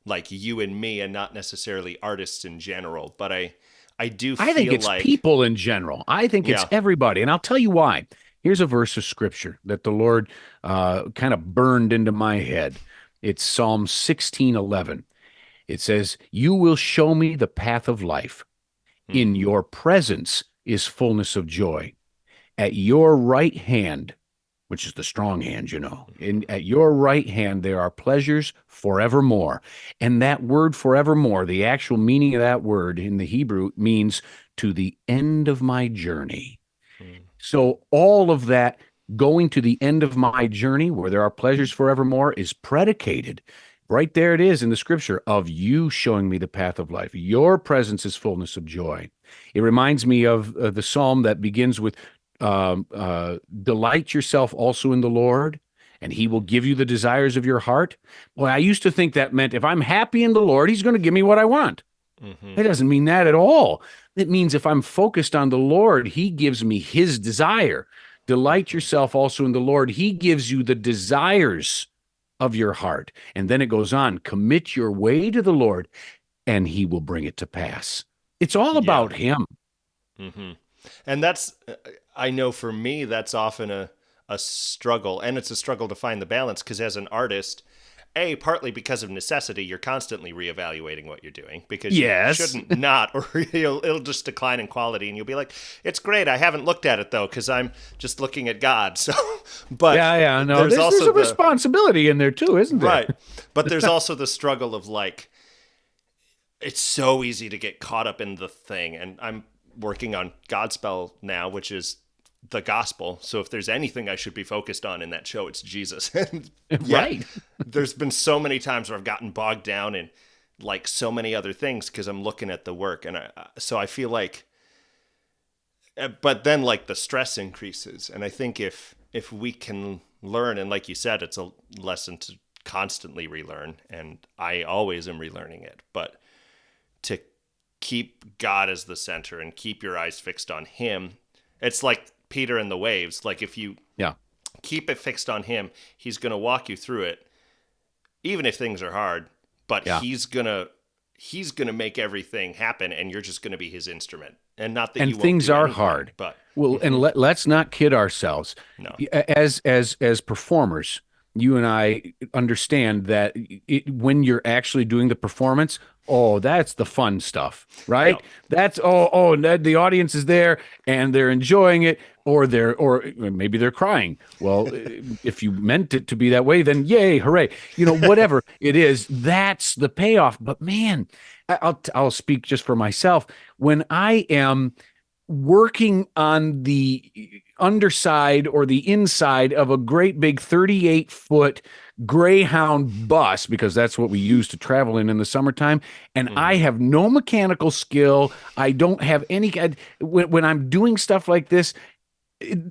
[SPEAKER 2] like you and me, and not necessarily artists in general, but I do feel
[SPEAKER 1] I think it's
[SPEAKER 2] like
[SPEAKER 1] people in general. I think it's everybody. And I'll tell you why. Here's a verse of scripture that the Lord kind of burned into my head. It's Psalm 16:11. It says, "You will show me the path of life. In your presence is fullness of joy. At your right hand," which is the strong hand, at your right hand, there are pleasures forevermore. And that word forevermore, the actual meaning of that word in the Hebrew means to the end of my journey. So all of that going to the end of my journey where there are pleasures forevermore is predicated. Right there it is in the scripture of you showing me the path of life. Your presence is fullness of joy. It reminds me of the psalm that begins with, delight yourself also in the Lord, and he will give you the desires of your heart. Well, I used to think that meant if I'm happy in the Lord, he's going to give me what I want. It doesn't mean that at all. It means if I'm focused on the Lord, he gives me his desire. Delight yourself also in the Lord. He gives you the desires of your heart. And then it goes on, commit your way to the Lord, and he will bring it to pass. It's all about him.
[SPEAKER 2] And that's, I know for me, that's often a struggle. And it's a struggle to find the balance because as an artist, partly because of necessity, you're constantly reevaluating what you're doing because you shouldn't not, or it'll just decline in quality. And you'll be like, it's great. I haven't looked at it though, because I'm just looking at God. So, but
[SPEAKER 1] no, there's a responsibility in there too, isn't there?
[SPEAKER 2] Right. But there's also the struggle of like, it's so easy to get caught up in the thing. And I'm working on Godspell now, which is the gospel. So if there's anything I should be focused on in that show, it's Jesus.
[SPEAKER 1] Right.
[SPEAKER 2] There's been so many times where I've gotten bogged down in like so many other things because I'm looking at the work. And so I feel like, but then like the stress increases. And I think if we can learn, and like you said, it's a lesson to constantly relearn. And I always am relearning it, but to keep God as the center and keep your eyes fixed on him. It's like Peter and the waves. Like if you keep it fixed on him, he's going to walk you through it, even if things are hard, but he's going to make everything happen. And you're just going to be his instrument. And not that you
[SPEAKER 1] things
[SPEAKER 2] won't do
[SPEAKER 1] are
[SPEAKER 2] anything,
[SPEAKER 1] hard,
[SPEAKER 2] but
[SPEAKER 1] and let's not kid ourselves.
[SPEAKER 2] No.
[SPEAKER 1] As performers, you and I understand that when you're actually doing the performance, oh, that's the fun stuff, right?
[SPEAKER 2] Yep.
[SPEAKER 1] That's the audience is there and they're enjoying it, or maybe they're crying. Well, if you meant it to be that way, then yay, hooray! Whatever it is, that's the payoff. But man, I'll speak just for myself. When I am working on the underside or the inside of a great big 38-foot Greyhound bus, because that's what we use to travel in the summertime. And I
[SPEAKER 2] Mm-hmm.
[SPEAKER 1] have no mechanical skill. I don't have any. When I'm doing stuff like this,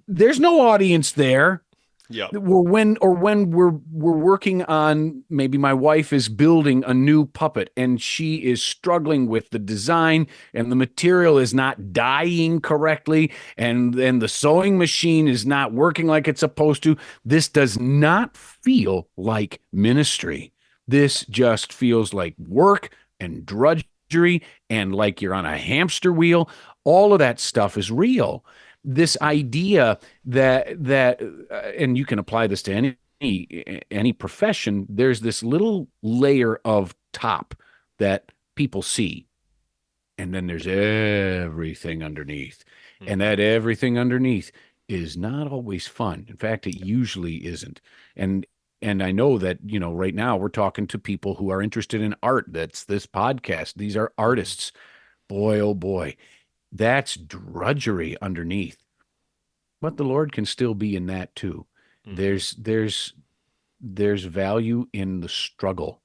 [SPEAKER 1] there's no audience there.
[SPEAKER 2] Yep.
[SPEAKER 1] When we're working on, maybe my wife is building a new puppet and she is struggling with the design and the material is not dyeing correctly, and the sewing machine is not working like it's supposed to. This does not feel like ministry. This just feels like work and drudgery, and like you're on a hamster wheel. All of that stuff is real. This
[SPEAKER 2] Mm-hmm.
[SPEAKER 1] idea that and you can apply this to any profession. There's this little layer of top that people see, and then there's everything underneath, and
[SPEAKER 2] Mm-hmm.
[SPEAKER 1] that everything underneath is not always fun. In fact, it usually isn't. And I know that, right now we're talking to people who are interested in art. That's this podcast. These are
[SPEAKER 2] Mm-hmm.
[SPEAKER 1] artists. Boy, oh boy, that's drudgery underneath. But the Lord can still be in that too.
[SPEAKER 2] Mm-hmm.
[SPEAKER 1] There's value in the struggle,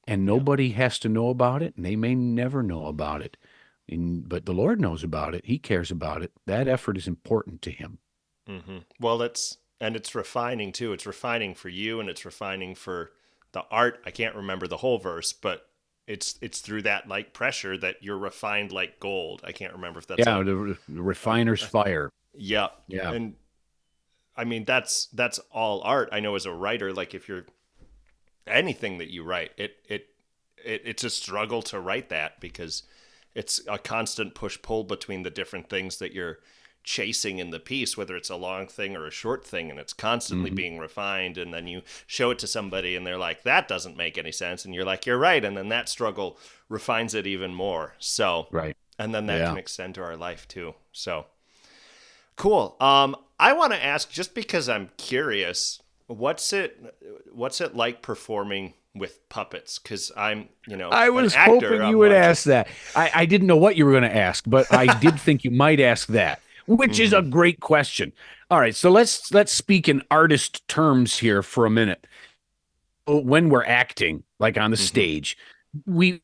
[SPEAKER 1] and
[SPEAKER 2] Yep.
[SPEAKER 1] nobody has to know about it, and they may never know about it. But the Lord knows about it. He cares about it. That effort is important to him.
[SPEAKER 2] Mm-hmm. Well, it's refining too. It's refining for you, and it's refining for the art. I can't remember the whole verse, but it's through that like pressure that you're refined like gold. I can't remember if that's
[SPEAKER 1] Yeah, the refiner's
[SPEAKER 2] a
[SPEAKER 1] fire.
[SPEAKER 2] yeah.
[SPEAKER 1] Yeah.
[SPEAKER 2] And I mean that's all art. I know as a writer, like if you're anything that you write, it's a struggle to write that because it's a constant push pull between the different things that you're chasing in the piece, whether it's a long thing or a short thing, and it's constantly
[SPEAKER 1] Hmm.
[SPEAKER 2] being refined. And then you show it to somebody and they're like, that doesn't make any sense. And you're like, you're right. And then that struggle refines it even more. So,
[SPEAKER 1] Right.
[SPEAKER 2] and then that can
[SPEAKER 1] Yeah.
[SPEAKER 2] extend to our life too. So cool. I want to ask, just because I'm curious, what's it like performing with puppets? Because I'm,
[SPEAKER 1] I
[SPEAKER 2] an
[SPEAKER 1] was
[SPEAKER 2] actor.
[SPEAKER 1] hoping you
[SPEAKER 2] I'm
[SPEAKER 1] would
[SPEAKER 2] like,
[SPEAKER 1] ask that. I didn't know what you were going to ask, but I did think you might ask that, which is a
[SPEAKER 2] hmm
[SPEAKER 1] great question. All right, so let's speak in artist terms here for a minute. When we're acting, like on the
[SPEAKER 2] hmm
[SPEAKER 1] stage, we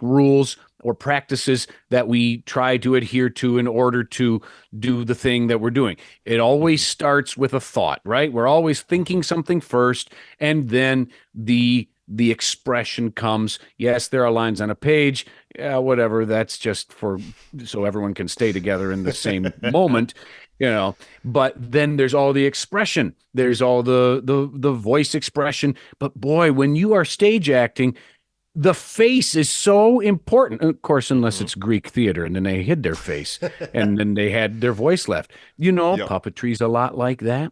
[SPEAKER 1] rules or practices that we try to adhere to in order to do the thing that we're doing. It always
[SPEAKER 2] hmm
[SPEAKER 1] starts with a thought, right? We're always
[SPEAKER 2] hmm
[SPEAKER 1] thinking something first, and then the expression comes. Yes, there are lines on a page. Yeah, whatever. That's just for so everyone can stay together in the same moment, you know. But then there's all the expression. There's all the voice expression. But boy, when you are stage acting, the face is so important. Of course, unless
[SPEAKER 2] hmm
[SPEAKER 1] it's Greek theater and then they hid their face and then they had their voice left.
[SPEAKER 2] Yep.
[SPEAKER 1] Puppetry's a lot like that.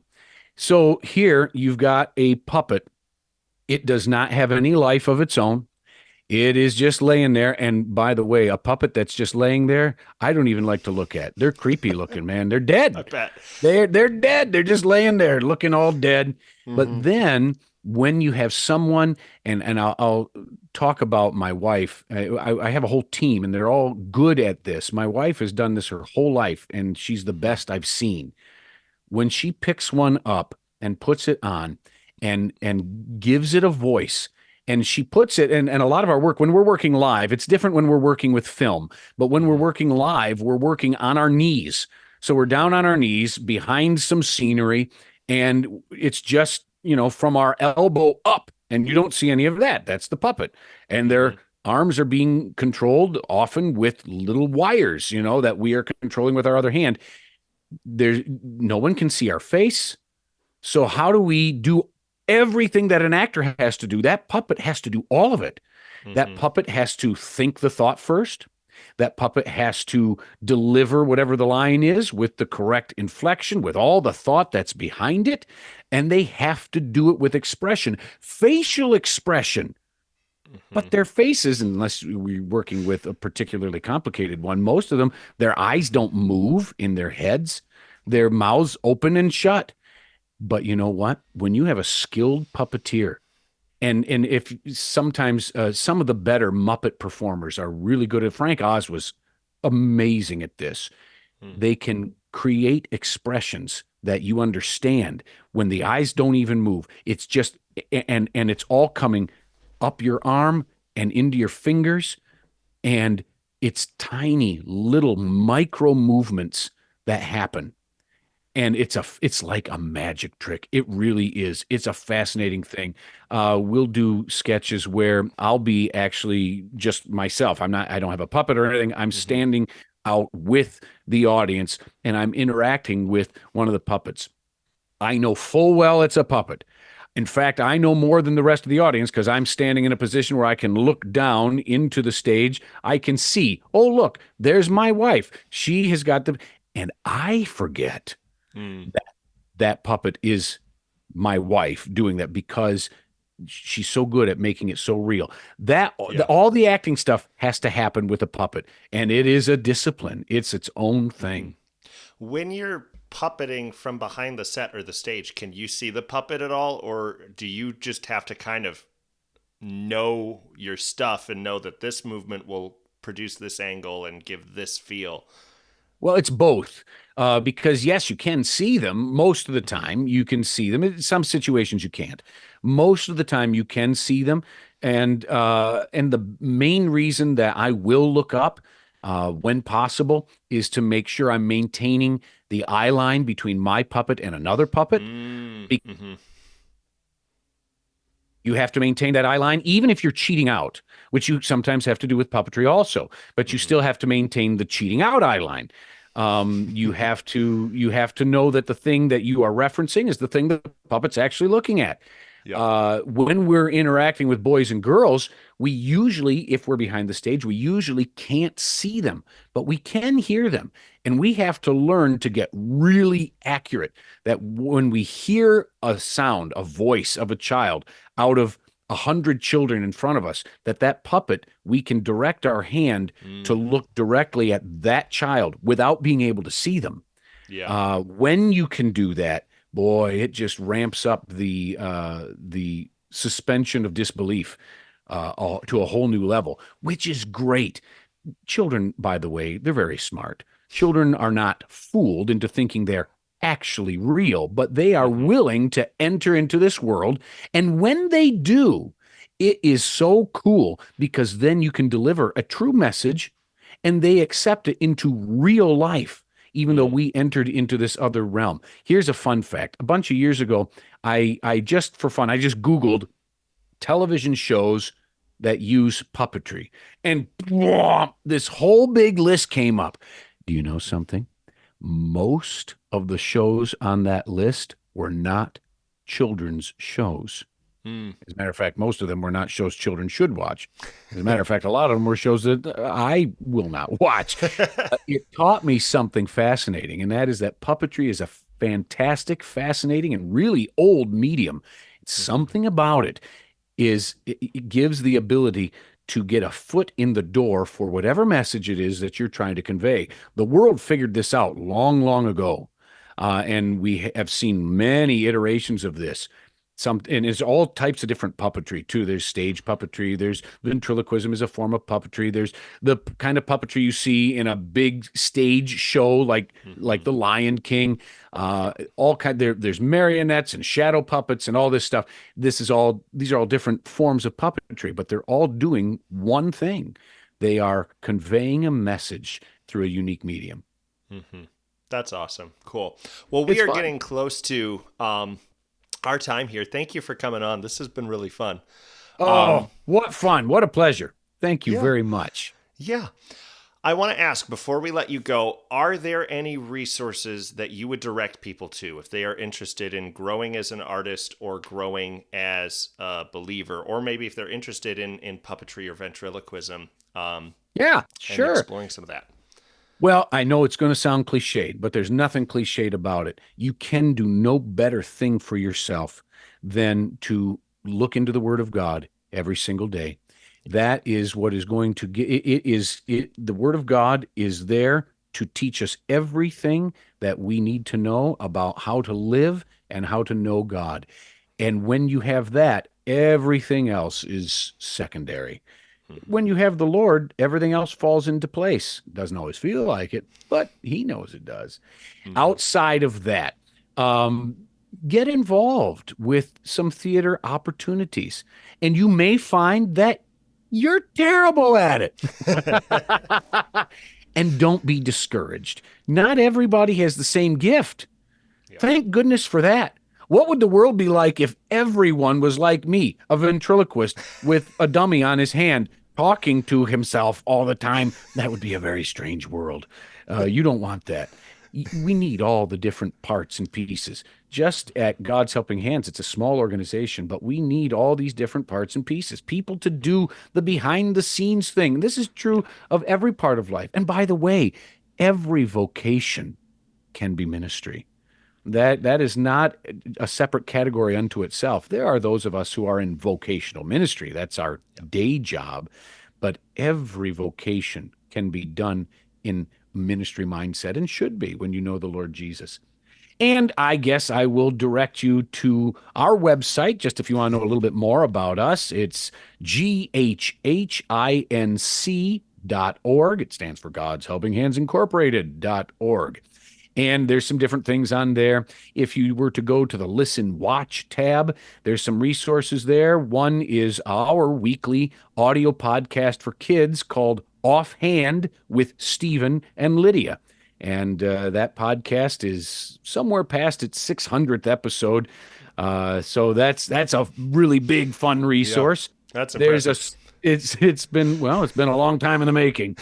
[SPEAKER 1] So here you've got a puppet. It does not have any life of its own. It is just laying there. And by the way, a puppet that's just laying there, I don't even like to look at. They're creepy looking, man. They're
[SPEAKER 2] I
[SPEAKER 1] dead.
[SPEAKER 2] bet.
[SPEAKER 1] They're dead. They're just laying there looking all dead. But
[SPEAKER 2] hmm
[SPEAKER 1] then when you have someone, and I'll talk about my wife. I have a whole team, and they're all good at this. My wife has done this her whole life, and she's the
[SPEAKER 2] hmm
[SPEAKER 1] best I've seen. When she picks one up and puts it on and gives it a voice, and she puts it, and a lot of our work, when we're working live, it's different when we're working with film, but when we're
[SPEAKER 2] hmm
[SPEAKER 1] working live, we're working on our knees. So we're down
[SPEAKER 2] hmm
[SPEAKER 1] on our knees behind some scenery, and it's just, from our elbow up, and you don't see any of that. That's the puppet. And their
[SPEAKER 2] hmm
[SPEAKER 1] arms are being controlled often with little wires, that we are controlling with our other hand. There's no one can see our face. So how do we do everything that an actor has to do? That puppet has to do all of it. That
[SPEAKER 2] hmm
[SPEAKER 1] puppet has to think the thought first. That puppet has to deliver whatever the line is with the correct inflection, with all the thought that's behind it. And they have to do it with expression, facial expression.
[SPEAKER 2] hmm
[SPEAKER 1] But their faces, unless we're working with a particularly complicated one, most of them, their eyes don't move in their heads. Their mouths open and shut. But you know what? When you have a skilled puppeteer, and if sometimes some of the better Muppet performers are really good at. Frank Oz was amazing at this.
[SPEAKER 2] Mm.
[SPEAKER 1] They can create expressions that you understand when the eyes don't even move. It's just and it's all coming up your arm and into your fingers, and it's tiny little micro movements that happen, and it's like a magic trick. It really is. It's a fascinating thing. We'll do sketches where I'll be actually just myself. I don't have a puppet or anything. I'm
[SPEAKER 2] Hmm.
[SPEAKER 1] standing out with the audience and I'm interacting with one of the puppets. I know full well it's a puppet. In fact, I know more than the rest of the audience because I'm standing in a position where I can look down into the stage. I can see, oh, look, there's my wife. She has got the, and I forget
[SPEAKER 2] Mm.
[SPEAKER 1] that that puppet is my wife doing that because she's so good at making it so real.
[SPEAKER 2] Yeah.
[SPEAKER 1] All the acting stuff has to happen with a puppet, and it is a discipline. It's its own
[SPEAKER 2] Hmm.
[SPEAKER 1] thing.
[SPEAKER 2] When you're puppeting from behind the set or the stage, can you see the puppet at all, or do you just have to kind of know your stuff and know that this movement will produce this angle and give this feel?
[SPEAKER 1] Well, it's both. Because yes, you can see them most of the
[SPEAKER 2] Hmm.
[SPEAKER 1] time. You can see them. In some situations, you can't. Most of the time, you can see them. And the main reason that I will look up when possible is to make sure I'm maintaining the eye line between my puppet and another puppet.
[SPEAKER 2] Mm. Hmm.
[SPEAKER 1] You have to maintain that eye line, even if you're cheating out, which you sometimes have to do with puppetry also. But you
[SPEAKER 2] Hmm.
[SPEAKER 1] still have to maintain the cheating out eye line. You have to know that the thing that you are referencing is the thing that the puppet's actually looking at.
[SPEAKER 2] Yep.
[SPEAKER 1] When we're interacting with boys and girls, we usually, if we're behind the stage, we usually can't see them, but we can hear them. And we have to learn to get really accurate that when we hear a sound, a voice of a child out of 100 children in front of us, that puppet, we can direct our hand to
[SPEAKER 2] Hmm.
[SPEAKER 1] look directly at that child without being able to see them.
[SPEAKER 2] Yeah.
[SPEAKER 1] When you can do that, boy, it just ramps up the suspension of disbelief to a whole new level, which is great. Children, by the way, they're very smart. Children are not fooled into thinking they're actually real, but they are
[SPEAKER 2] Hmm.
[SPEAKER 1] willing to enter into this world. And when they do, it is so cool because then you can deliver a true message and they accept it into real life, even though
[SPEAKER 2] Mm.
[SPEAKER 1] we entered into this other realm. Here's a fun fact. A bunch of years ago, I just for fun, I just Googled television shows that use puppetry. And this whole big list came up. Do you know something? Most of the shows on that list were not children's shows.
[SPEAKER 2] Mm.
[SPEAKER 1] As a matter of fact, most of them were not shows children should watch. As a matter of fact, a lot of them were shows that I will not watch. It taught me something fascinating, and that is that puppetry is a fantastic, fascinating, and really old medium.
[SPEAKER 2] Hmm.
[SPEAKER 1] Something about it it gives the ability to get a foot in the door for whatever message it is that you're trying to convey. The world figured this out long, long ago, and we have seen many iterations of this. And it's all types of different puppetry too. There's stage puppetry. There's ventriloquism is a form of puppetry. There's the kind of puppetry you see in a big stage show, like
[SPEAKER 2] Hmm.
[SPEAKER 1] The Lion King. All kind there's marionettes and shadow puppets and all this stuff. These are all different forms of puppetry, but they're all doing one thing. They are conveying a message through a unique medium.
[SPEAKER 2] Hmm. That's awesome. Cool. Well, we
[SPEAKER 1] It's
[SPEAKER 2] are
[SPEAKER 1] fun.
[SPEAKER 2] getting close to our time here. Thank you for coming on. This has been really fun.
[SPEAKER 1] Oh,
[SPEAKER 2] Um,
[SPEAKER 1] what fun. What a pleasure. Thank you
[SPEAKER 2] yeah,
[SPEAKER 1] very much.
[SPEAKER 2] yeah. I want to ask before we let you go, are there any resources that you would direct people to if they are interested in growing as an artist or growing as a believer, or maybe if they're interested in puppetry or ventriloquism
[SPEAKER 1] Yeah,
[SPEAKER 2] and
[SPEAKER 1] sure.
[SPEAKER 2] exploring some of that?
[SPEAKER 1] Well, I know it's going to sound cliched, but there's nothing cliched about it. You can do no better thing for yourself than to look into the Word of God every single day. That is what is going to get the Word of God is there to teach us everything that we need to know about how to live and how to know God. And when you have that, everything else is secondary. When you have the Lord, everything else falls into place. Doesn't always feel like it, but he knows it does.
[SPEAKER 2] Mm-hmm.
[SPEAKER 1] Outside of that, um, get involved with some theater opportunities, and you may find that you're terrible at it. And don't be discouraged. Not everybody has the same gift.
[SPEAKER 2] Yeah.
[SPEAKER 1] Thank goodness for that. What would the world be like if everyone was like me, a ventriloquist with a dummy on his hand, talking to himself all the time? That would be a very strange world. You don't want that. We need all the different parts and pieces. Just at God's Helping Hands, it's a small organization, but we need all these different parts and pieces, people to do the behind the scenes thing. This is true of every part of life. And by the way, every vocation can be ministry. That is not a separate category unto itself. There are those of us who are in vocational ministry. That's our day job. But every vocation can be done in ministry mindset and should be when you know the Lord Jesus. And I guess I will direct you to our website, just if you want to know a little bit more about us. It's GHHINC.org. It stands for God's Helping Hands Incorporated.org. And there's some different things on there. If you were to go to the Listen Watch tab, there's some resources there. One is our weekly audio podcast for kids called Offhand with Stephen and Lydia. And that podcast is somewhere past its 600th episode. So that's a really big, fun resource.
[SPEAKER 2] Yeah, that's impressive.
[SPEAKER 1] It's been a long time in the making.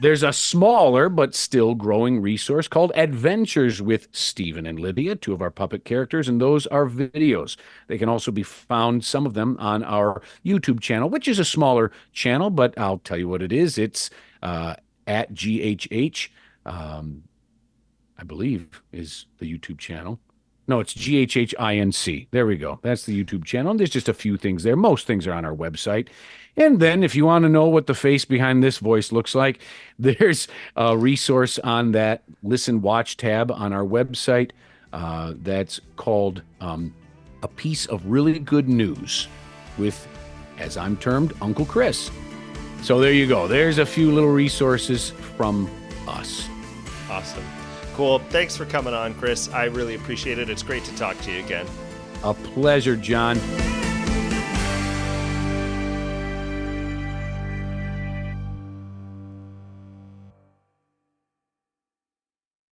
[SPEAKER 1] There's a smaller but still growing resource called Adventures with Stephen and Lydia, two of our puppet characters, and those are videos. They can also be found, some of them, on our YouTube channel, which is a smaller channel, but I'll tell you what it is. It's at GHH, I believe, is the YouTube channel. No, it's GHHINC. There we go. That's the YouTube channel. And there's just a few things there. Most things are on our website. And then if you want to know what the face behind this voice looks like, there's a resource on that Listen Watch tab on our website that's called A Piece of Really Good News with, as I'm termed, Uncle Chris. So there you go. There's a few little resources from us.
[SPEAKER 2] Awesome. Cool. Thanks for coming on, Chris. I really appreciate it. It's great to talk to you again.
[SPEAKER 1] A pleasure, John.